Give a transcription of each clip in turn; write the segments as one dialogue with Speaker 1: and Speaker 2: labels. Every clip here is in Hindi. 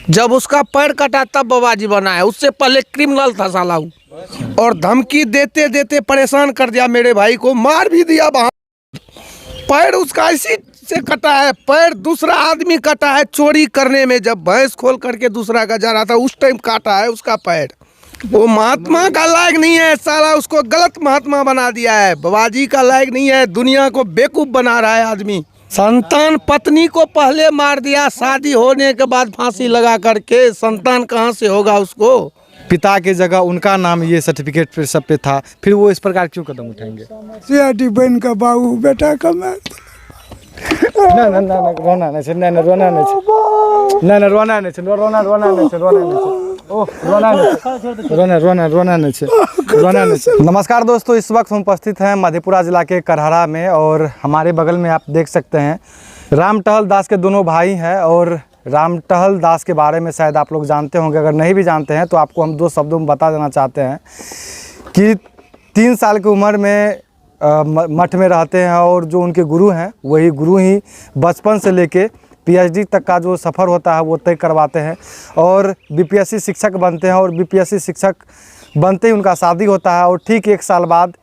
Speaker 1: जब उसका पैर कटा तब बाबाजी बना है, उससे पहले क्रिमिनल था साला वो। और धमकी देते देते परेशान कर दिया मेरे भाई को, मार भी दिया। पैर उसका इसी से कटा है, पैर दूसरा आदमी कटा है चोरी करने में, जब भैंस खोल करके दूसरा का जा रहा था उस टाइम काटा है उसका पैर। वो महात्मा का लायक नहीं है साला, उसको गलत महात्मा बना दिया है, बाबाजी का लायक नहीं है, दुनिया को बेवकूफ बना रहा है आदमी। संतान पत्नी को पहले मार दिया, शादी होने के बाद फांसी लगा करके, संतान कहाँ से होगा उसको।
Speaker 2: पिता के जगह उनका नाम ये सर्टिफिकेट पे सब पे था, फिर वो इस प्रकार क्यों कदम उठाएंगे?
Speaker 3: सीआईडी बहन का बाबू बेटा का मैं
Speaker 2: ना ना ना रोना नहीं, ना ना रोना नहीं, ना ना रोना नहीं, रोना रोना नहीं, रोना नहीं, ओह रोना नहीं, रोना नहीं। नमस्कार दोस्तों, इस वक्त हम उपस्थित हैं मधेपुरा जिला के करहरा में और हमारे बगल में आप देख सकते हैं रामटहल दास के दोनों भाई हैं। और रामटहल दास के बारे में शायद आप लोग जानते होंगे, अगर नहीं भी जानते हैं तो आपको हम दो शब्दों में बता देना चाहते हैं कि 3 साल की उम्र में मठ में रहते हैं और जो उनके गुरु हैं वही गुरु ही बचपन से लेके पीएचडी तक का जो सफ़र होता है वो तय करवाते हैं और बीपीएससी शिक्षक बनते हैं। और बीपीएससी शिक्षक बनते ही उनका शादी होता है और ठीक 1 साल बाद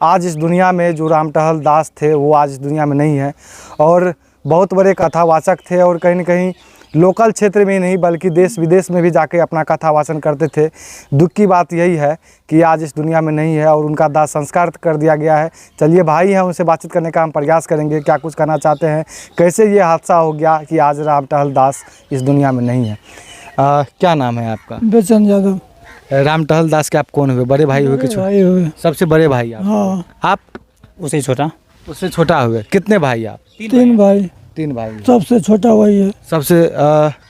Speaker 2: आज इस दुनिया में जो रामटहल दास थे वो आज इस दुनिया में नहीं है। और बहुत बड़े कथावाचक थे और कहीं न कहीं लोकल क्षेत्र में ही नहीं बल्कि देश विदेश में भी जाके अपना कथा वाचन करते थे। दुख की बात यही है कि आज इस दुनिया में नहीं है और उनका दाह संस्कार कर दिया गया है। चलिए भाई हैं, उनसे बातचीत करने का हम प्रयास करेंगे, क्या कुछ कहना चाहते हैं, कैसे ये हादसा हो गया कि आज रामटहल दास इस दुनिया में नहीं है। क्या नाम है आपका?
Speaker 3: बेचन यादव।
Speaker 2: रामटहल दास के आप कौन हुए, बड़े भाई हुए कि
Speaker 3: भाई हुए?
Speaker 2: सबसे बड़े भाई आप?
Speaker 3: हाँ।
Speaker 2: आप
Speaker 4: उससे छोटा?
Speaker 2: उससे छोटा हुए। कितने भाई आप?
Speaker 3: 3 भाई।
Speaker 2: 3 भाई।
Speaker 3: सबसे छोटा वही है।
Speaker 2: सबसे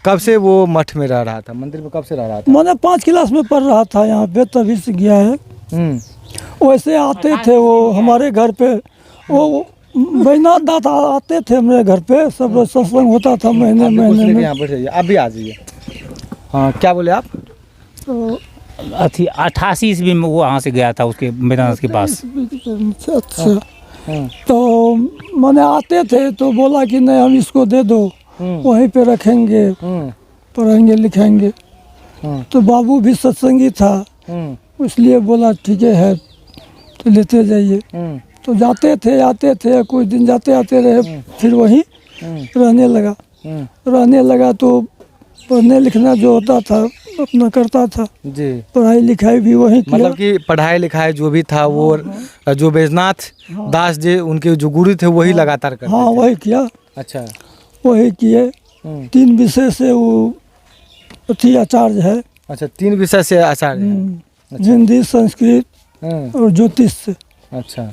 Speaker 2: कब से वो मठ में रह रहा था, मंदिर में कब से रह रहा था?
Speaker 3: मैंने 5 क्लास में पढ़ रहा था यहाँ पे, तभी से गया है। वैसे आते थे वो हमारे घर पे, वो बैजनाथ दादा आते थे हमारे घर पे, सब रोज सत्संग होता था महीने में।
Speaker 2: यहाँ बैठ जाइए, आप भी आ जाइए। हाँ, क्या बोले आप?
Speaker 3: तो
Speaker 4: 88 ईस्वी में वो वहाँ से गया था उसके बैजनाथ के पास।
Speaker 3: अच्छा। तो मैंने आते थे तो बोला कि नहीं हम इसको दे दो, वहीं पे रखेंगे, पढ़ेंगे लिखेंगे। तो बाबू भी सत्संगी था, इसलिए बोला ठीक है तो लेते जाइए। तो जाते थे आते थे, कुछ दिन जाते आते रहे, फिर वहीं रहने लगा तो पढ़ने लिखना जो होता था अपना करता था
Speaker 2: जी।
Speaker 3: पढ़ाई लिखाई भी वहीं किया।
Speaker 2: मतलब कि पढ़ाई लिखाई जो भी था वो जो बैजनाथ दास जी उनके जो गुरु थे वही लगातार करते
Speaker 3: हाँ
Speaker 2: थे।
Speaker 3: वही किया।
Speaker 2: अच्छा।
Speaker 3: वही किए। 3 विषय से वो थी आचार्य है।
Speaker 2: अच्छा, 3 विषय से आचार्य हैं। अच्छा।
Speaker 3: हिंदी, संस्कृत और ज्योतिष से।
Speaker 2: अच्छा।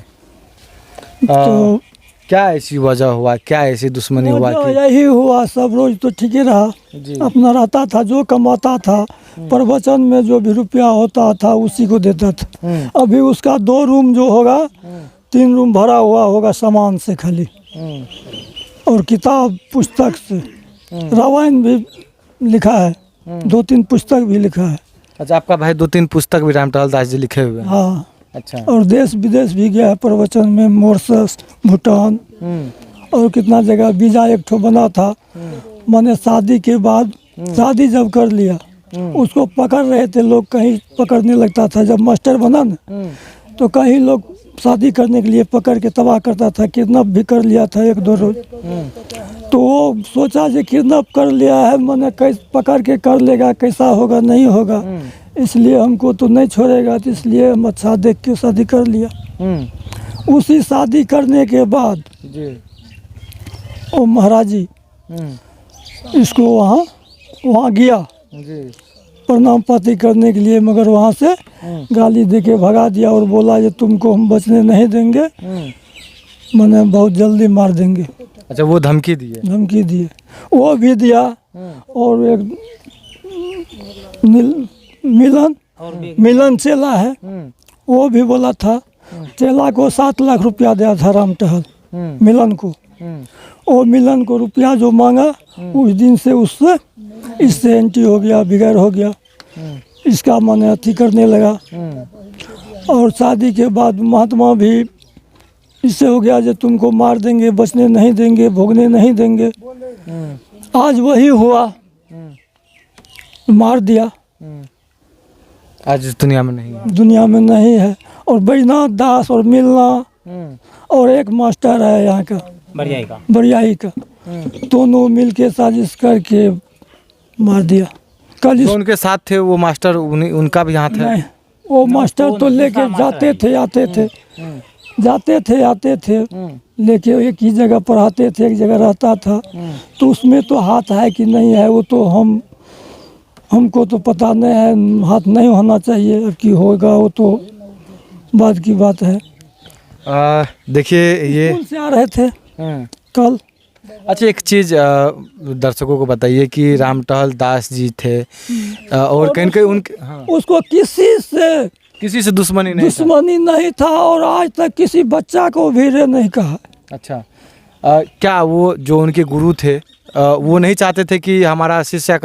Speaker 3: तो
Speaker 2: क्या ऐसी वजह हुआ, क्या ऐसी दुश्मनी हुआ कि
Speaker 3: यही हुआ, सब रोज तो ठीक ही रहा, अपना रहता था, जो कमाता था प्रवचन में जो भी रुपया होता था उसी को देता था। अभी उसका 2 रूम जो होगा 3 रूम भरा हुआ होगा सामान से खाली, और किताब पुस्तक से रामायण भी लिखा है, 2-3 पुस्तक भी लिखा है।
Speaker 2: अच्छा, आपका भाई 2-3 पुस्तक भी रामटहल दास जी लिखे हुए हैं?
Speaker 3: हाँ।
Speaker 2: अच्छा।
Speaker 3: और देश विदेश भी गया है प्रवचन में, मॉरिशस, भूटान और कितना जगह। वीजा एक ठो बना था, मैंने शादी के बाद, शादी जब कर लिया उसको पकड़ रहे थे लोग, कहीं पकड़ने लगता था। जब मास्टर बना ना तो कहीं लोग शादी करने के लिए पकड़ के तबाह करता था, किडनैप भी कर लिया था 1-2 रोज। तो वो सोचा जो किडनैप कर लिया है, मैंने कैसे पकड़ के कर लेगा, कैसा होगा नहीं होगा, इसलिए हमको तो नहीं छोड़ेगा, तो इसलिए हम अच्छा देख के शादी कर लिया। उसी शादी करने के बाद
Speaker 2: जी
Speaker 3: वो महाराज जी इसको वहाँ गया
Speaker 2: जी
Speaker 3: प्रणाम पाती करने के लिए, मगर वहाँ से गाली दे के भगा दिया और बोला ये तुमको हम बचने नहीं देंगे, मैंने बहुत जल्दी मार देंगे।
Speaker 2: अच्छा, वो धमकी दिए? वो भी दिया। और एक मिलन चेला है, वो भी बोला था, चेला को 7 लाख रुपया दिया था रामटहल मिलन को। और मिलन को रुपया जो मांगा उस दिन से उससे इससे एंटी हो गया, बिगैर हो गया, इसका मन अथी करने लगा। और शादी के बाद महात्मा भी इससे हो गया जो तुमको मार देंगे, बचने नहीं देंगे, भोगने नहीं देंगे। आज वही हुआ
Speaker 3: मार दिया,
Speaker 2: आज इस दुनिया में नहीं है।
Speaker 3: दुनिया में नहीं है। और बैजनाथ दास और मिलना और एक मास्टर है यहाँ का बरियाई का, दोनों मिलके साजिश करके मार दिया। कल
Speaker 2: जो उनके साथ थे वो मास्टर उनका भी हाथ है?
Speaker 3: नहीं, वो मास्टर तो लेके जाते थे आते थे, जाते थे आते थे, लेके एक ही जगह पढ़ाते थे, एक जगह रहता था। तो उसमें तो हाथ है कि नहीं है वो तो हमको तो पता नहीं है, हाथ नहीं होना चाहिए। अब की होगा वो तो बाद की बात है।
Speaker 2: देखिए ये
Speaker 3: स्कूल से आ रहे थे कल।
Speaker 2: अच्छा, एक चीज़ दर्शकों को बताइए कि रामटहल दास जी थे और कहीं कहीं उनके
Speaker 3: उसको
Speaker 2: किसी से दुश्मनी नहीं था।
Speaker 3: दुश्मनी नहीं था और आज तक किसी बच्चा को भीड़े नहीं कहा।
Speaker 2: अच्छा, क्या वो जो उनके गुरु थे वो नहीं चाहते थे कि हमारा शिष्य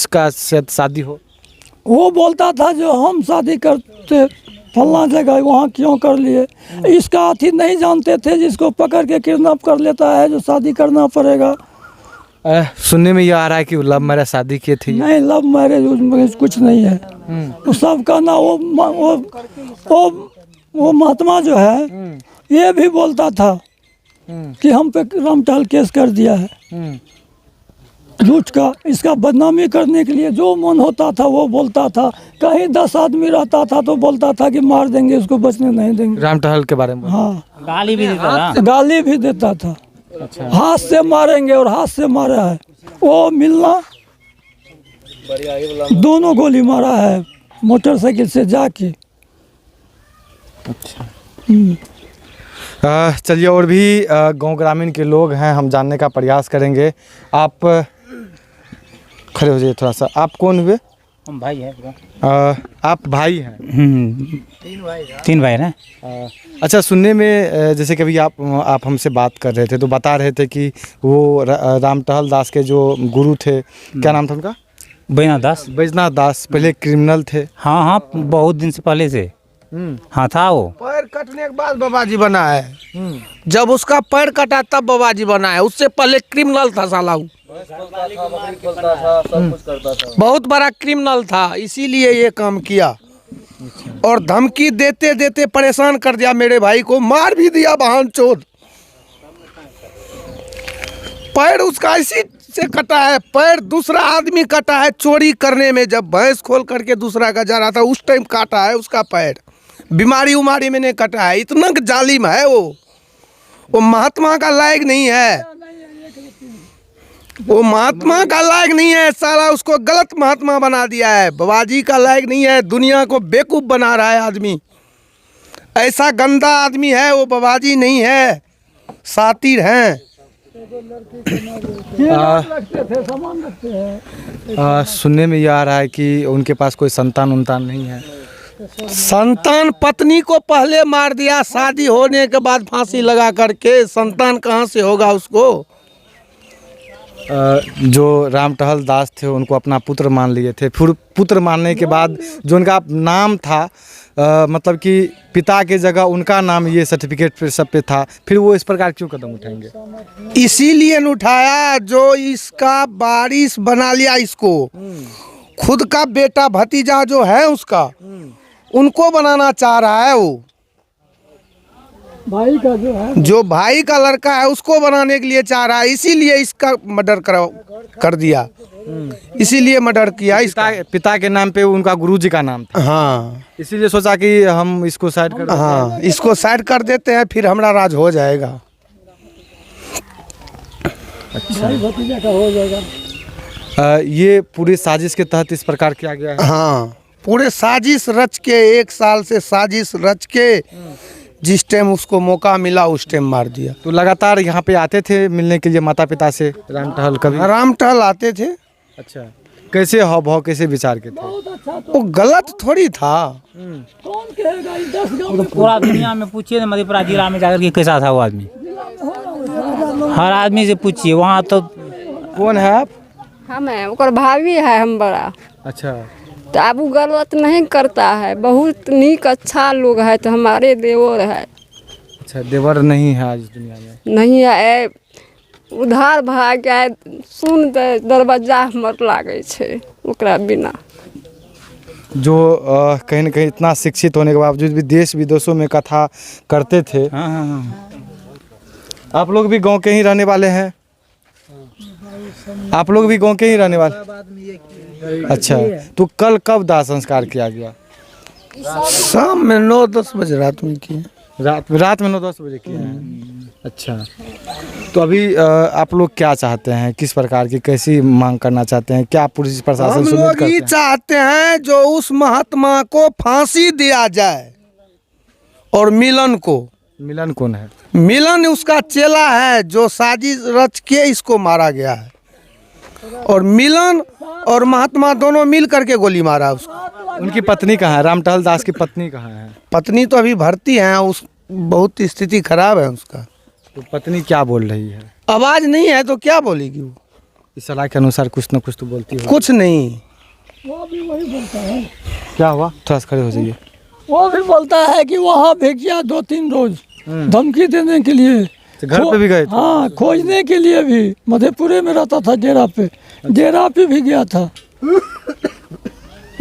Speaker 2: का शादी हो?
Speaker 3: वो बोलता था जो हम शादी करते फलना जगह वहाँ क्यों कर लिए, इसका अथी नहीं जानते थे जिसको पकड़ के किडनैप कर लेता है जो शादी करना पड़ेगा।
Speaker 2: सुनने में ये आ रहा है कि लव मैरिज शादी की थी।
Speaker 3: नहीं, लव मैरिज कुछ नहीं है। तो सब कहना वो महात्मा जो है ये भी बोलता था कि हम पे रामटहल केस कर दिया है झूठ का। इसका बदनामी करने के लिए जो मन होता था वो बोलता था। कहीं 10 आदमी रहता था तो बोलता था कि मार देंगे इसको, बचने नहीं देंगे।
Speaker 2: रामटहल के बारे में?
Speaker 3: हाँ,
Speaker 4: गाली भी देता था।
Speaker 3: गाली भी देता था।
Speaker 2: अच्छा।
Speaker 3: हाथ से मारेंगे और हाथ से मारा है। वो मिलना दोनों गोली मारा है मोटरसाइकिल से जाके।
Speaker 2: अच्छा, चलिए और भी गांव ग्रामीण के लोग हैं, हम जानने का प्रयास करेंगे। आप खड़े हो जाइए थोड़ा सा। आप कौन हुए?
Speaker 4: हम भाई हैं।
Speaker 2: आप भाई हैं?
Speaker 4: तीन भाई ना।
Speaker 2: अच्छा, सुनने में जैसे कभी आप हमसे बात कर रहे थे तो बता रहे थे कि वो रामटहल दास के जो गुरु थे, क्या नाम था उनका? बैजनाथ दास पहले क्रिमिनल थे।
Speaker 4: हाँ हाँ, बहुत दिन से पहले से। हाँ था वो।
Speaker 1: पैर कटने के बाद बाबाजी बना है। जब उसका पैर कटा तब बाबाजी बना है, उससे पहले क्रिमिनल था साला। बहुत बड़ा क्रिमिनल था, इसीलिए ये काम किया। और धमकी देते देते परेशान कर दिया मेरे भाई को, मार भी दिया बहन चोद। पैर उसका इसी से कटा है, पैर दूसरा आदमी कटा है चोरी करने में। जब भैंस खोल करके दूसरा का जा रहा था उस टाइम काटा है उसका पैर, बीमारी उमारी में नहीं कटा है। इतना जालिम है वो महात्मा का लायक नहीं है। वो महात्मा का लायक नहीं है साला, उसको गलत महात्मा बना दिया है। बाबाजी का लायक नहीं है, दुनिया को बेवकूफ बना रहा है आदमी। ऐसा गंदा आदमी है वो, बाबाजी नहीं है, सातिर हैं।
Speaker 2: सुनने में ये आ रहा है कि उनके पास कोई संतान नहीं है।
Speaker 1: संतान पत्नी को पहले मार दिया, शादी होने के बाद फांसी लगा करके। संतान कहाँ से होगा उसको?
Speaker 2: जो रामटहल दास थे उनको अपना पुत्र मान लिए थे। फिर पुत्र मानने के बाद जो उनका नाम था मतलब कि पिता के जगह उनका नाम ये सर्टिफिकेट पे सब पे था, फिर वो इस प्रकार क्यों कदम उठाएंगे?
Speaker 1: इसीलिए उठाया जो इसका बारिश बना लिया इसको। खुद का बेटा भतीजा जो है उसका, उनको बनाना चाह रहा है वो।
Speaker 3: भाई का
Speaker 1: जो भाई का लड़का है उसको बनाने के लिए चाह रहा है, इसीलिए इसका मर्डर कर दिया। इसीलिए मर्डर किया इसका।
Speaker 2: पिता के नाम पे उनका गुरुजी का नाम था।
Speaker 1: हाँ,
Speaker 2: इसीलिए सोचा कि हम इसको साइड कर दें।
Speaker 1: हाँ, इसको साइड कर देते हैं, फिर हमारा राज हो जाएगा।
Speaker 2: अच्छा,
Speaker 3: भतीजा का हो जाएगा।
Speaker 2: ये पूरी साजिश के तहत इस प्रकार किया गया है।
Speaker 1: हाँ, पूरे साजिश रच के, 1 साल से साजिश रच के जिस टाइम उसको मौका मिला उस टाइम मार दिया।
Speaker 2: तो लगातार यहाँ पे आते थे मिलने के लिए माता पिता से रामटहल? कभी
Speaker 1: रामटहल आते थे।
Speaker 2: अच्छा, कैसे हाव भाव कैसे विचार के थे?
Speaker 1: वो गलत थोड़ी था।
Speaker 3: कौन कहेगा 10 गाँव
Speaker 4: तो पूरा दुनिया में पूछिए ना, मधेपुरा जिला में जाकर के कैसा था वो आदमी। हर आदमी से पूछिए वहाँ तो।
Speaker 2: कौन है आप?
Speaker 5: हम हैं, ओकर भाभी है हम बड़ा।
Speaker 2: अच्छा,
Speaker 5: तो अब वो गलत नहीं करता है, बहुत नीक अच्छा लोग है। तो हमारे देवर है।
Speaker 2: अच्छा, देवर नहीं है आज दुनिया में?
Speaker 5: नहीं है, उधार भाग गए सुन दरवाजा हमर लागे छे, ओकरा बिना।
Speaker 2: जो कहीं न कहीं इतना शिक्षित होने के बावजूद भी देश विदेशों में कथा करते थे।
Speaker 4: हाँ हाँ हाँ।
Speaker 2: आप लोग भी गांव के ही रहने वाले हैं? आप लोग भी गांव के ही रहने वाले? अच्छा, तो कल कब दाह संस्कार किया गया?
Speaker 1: शाम में 9-10 बजे रात में किए।
Speaker 2: रात में 9-10 बजे किया है। अच्छा, तो अभी आप लोग क्या चाहते हैं? किस प्रकार की कैसी मांग करना चाहते हैं? क्या पुलिस प्रशासन
Speaker 1: हम
Speaker 2: से उम्मीद
Speaker 1: लोग
Speaker 2: करते
Speaker 1: ये
Speaker 2: हैं?
Speaker 1: चाहते हैं जो उस महात्मा को फांसी दिया जाए और मिलन को।
Speaker 2: मिलन कौन है?
Speaker 1: मिलन उसका चेला है जो साजिश रच के इसको मारा गया है, और मिलन और महात्मा दोनों मिल करके गोली मारा उसको।
Speaker 2: उनकी पत्नी कहाँ है? रामटहल दास की पत्नी कहाँ है?
Speaker 1: पत्नी तो अभी भर्ती है, उस बहुत स्थिति खराब है उसका।
Speaker 2: तो पत्नी क्या बोल रही है?
Speaker 1: आवाज नहीं है तो क्या बोलेगी वो?
Speaker 2: इस सलाह के अनुसार कुछ न कुछ तो बोलती है।
Speaker 1: कुछ नहीं।
Speaker 3: वो भी वही बोलता है।
Speaker 2: क्या हुआ? थोड़ा सा खड़े हो जाइए।
Speaker 3: वो भी बोलता है कि वहाँ भेजिया 2-3 रोज धमकी देने के लिए।
Speaker 2: तो घर पे भी गए थे?
Speaker 3: हाँ, खोजने के लिए भी। मधेपुरे में रहता था, डेरा पे भी गया था।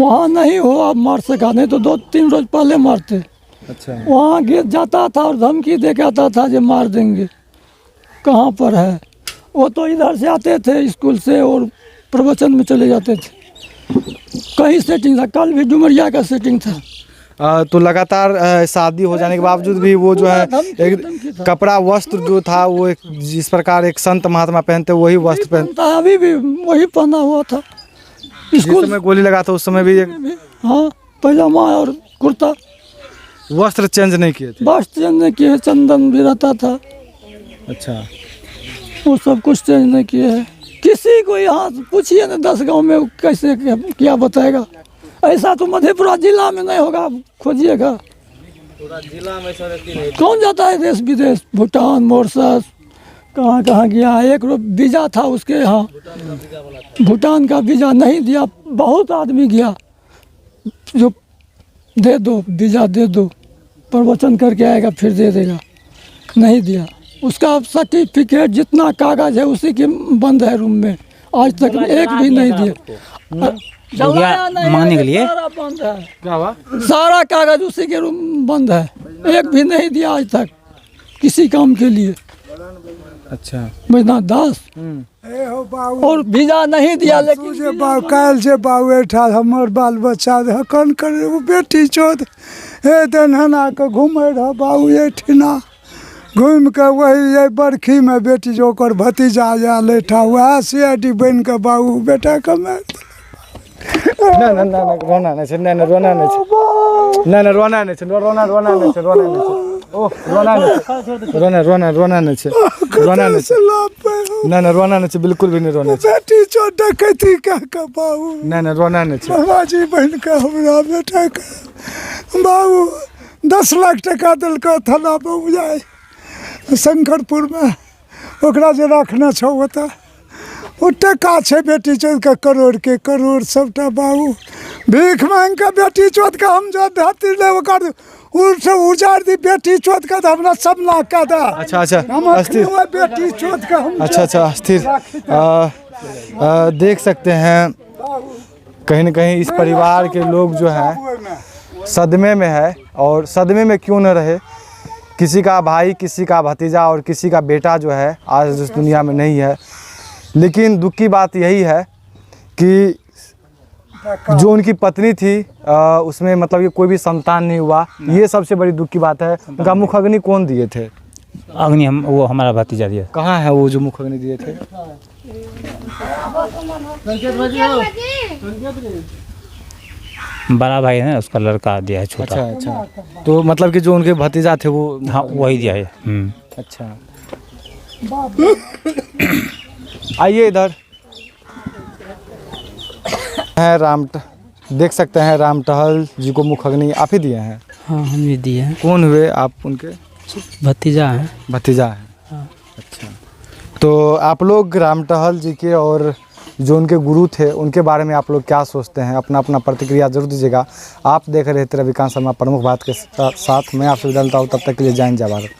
Speaker 3: वहाँ नहीं हो अब मार सका, नहीं तो 2-3 रोज पहले मारते।
Speaker 2: अच्छा,
Speaker 3: वहाँ गिर जाता था और धमकी दे के आता था जो मार देंगे। कहाँ पर है वो? तो इधर से आते थे स्कूल से और प्रवचन में चले जाते थे। कहीं सेटिंग था, कल भी डुमरिया का सेटिंग था।
Speaker 2: तो लगातार शादी हो जाने के बावजूद भी वो जो है एक कपड़ा वस्त्र जो था वो एक जिस प्रकार एक संत महात्मा पहनते वही वस्त्र पहनते।
Speaker 3: अभी भी वही पहना हुआ था।
Speaker 2: जिस
Speaker 3: स्कूल
Speaker 2: समय गोली लगा था उस समय भी एक
Speaker 3: हाँ, पैजामा और कुर्ता,
Speaker 2: वस्त्र चेंज नहीं किए थे।
Speaker 3: बस चेंज नहीं किए। चंदन भी रहता था।
Speaker 2: अच्छा,
Speaker 3: वो सब कुछ चेंज नहीं किए हैं। किसी को यहाँ पूछिए ना 10 गांव में कैसे क्या बताएगा। ऐसा तो मधेपुरा जिला में नहीं होगा, खोजिएगा। कौन जाता है देश विदेश? भूटान, मॉरिशस, कहाँ कहाँ गया। एक वीज़ा था उसके यहाँ, भूटान का वीज़ा नहीं दिया। बहुत आदमी गया जो दे दो वीज़ा, दे दो, प्रवचन करके आएगा फिर दे देगा। नहीं दिया। उसका सर्टिफिकेट जितना कागज़ है उसी के बंद है रूम में, आज तक एक भी नहीं दिया।
Speaker 4: मांगने के लिए
Speaker 3: सारा बंद है।
Speaker 2: क्या हुआ?
Speaker 3: सारा कागज उसी के रूम बंद है, एक भी नहीं दिया आज तक किसी काम के लिए।
Speaker 2: अच्छा,
Speaker 3: बैजनाथ दास और वीजा नहीं दिया। लेकिन
Speaker 6: काल से बाबू ठाल हमर बाल बच्चा कौन करे वो बेटी चोद हे दनहना के घूमे रह बाबू ये ठिना घूम के वही ये बरखी में बेटी जो कर भतीजा जा लेठा वह सीआईडी बन के बाबू बेटा के मार
Speaker 2: ना ना ना रोना नहीं छै, ना रोना नहीं छै, ना रोना नहीं छै, रोना नहीं छै, रोना नहीं छै। ओह रोना नहीं छै, रोना नहीं छै, रोना नहीं छै, ना रोना नहीं छै, बिल्कुल भी नहीं रोना छै।
Speaker 6: बेटी चोद डकैती का बाबू
Speaker 2: ना रोना नहीं छै।
Speaker 6: बाबाजी बन के हमरा बेटा के बाबू 10 लाख टका दिल के थाना पे जाए शंकरपुर में ओकरा जे रखना छो ओतऽ वो टका छै बेटी चोद के करोड़ के करोड़ सबटा बाबू भीख मांग के बेटी चोद के हम जो धरती ले ओकर उसे उजाड़ दी बेटी चोद के तो हमरा सब ना का दा।
Speaker 2: अच्छा अच्छा अस्थिर,
Speaker 6: बेटी चोद के हम
Speaker 2: अच्छा अच्छा अस्थिर। देख सकते हैं कहीं न कहीं इस परिवार के लोग जो हैं सदमे में है, और सदमे में क्यों न रहे। किसी का भाई, किसी का भतीजा और किसी का बेटा जो है आज इस दुनिया में नहीं है। लेकिन दुख की बात यही है कि जो उनकी पत्नी थी उसमें मतलब कि कोई भी संतान नहीं हुआ। ये सबसे बड़ी दुख की बात है। उनका मुख अग्नि कौन दिए थे?
Speaker 4: अग्नि वो हमारा भतीजा दिया।
Speaker 2: कहाँ है वो जो मुख अग्नि दिए थे?
Speaker 4: बड़ा भाई है ना, उसका लड़का दिया है छोटा।
Speaker 2: अच्छा अच्छा, तो मतलब कि जो उनके भतीजा थे वो
Speaker 4: हाँ वही दिया है।
Speaker 2: अच्छा, आइए इधर है देख सकते हैं रामटहल जी को मुख अग्नि आप ही दिए हैं?
Speaker 7: हाँ हम भी दिए हैं।
Speaker 2: कौन हुए आप उनके?
Speaker 7: भतीजा हैं।
Speaker 2: भतीजा है।
Speaker 7: हाँ।
Speaker 2: अच्छा, तो आप लोग रामटहल जी के और जो उनके गुरु थे उनके बारे में आप लोग क्या सोचते हैं? अपना अपना प्रतिक्रिया जरूर दीजिएगा। आप देख रहे थे रविकांत शर्मा प्रमुख बात के साथ। मैं आपसे विदा लेता हूँ, तब तक के लिए जय हिंद जय भारत।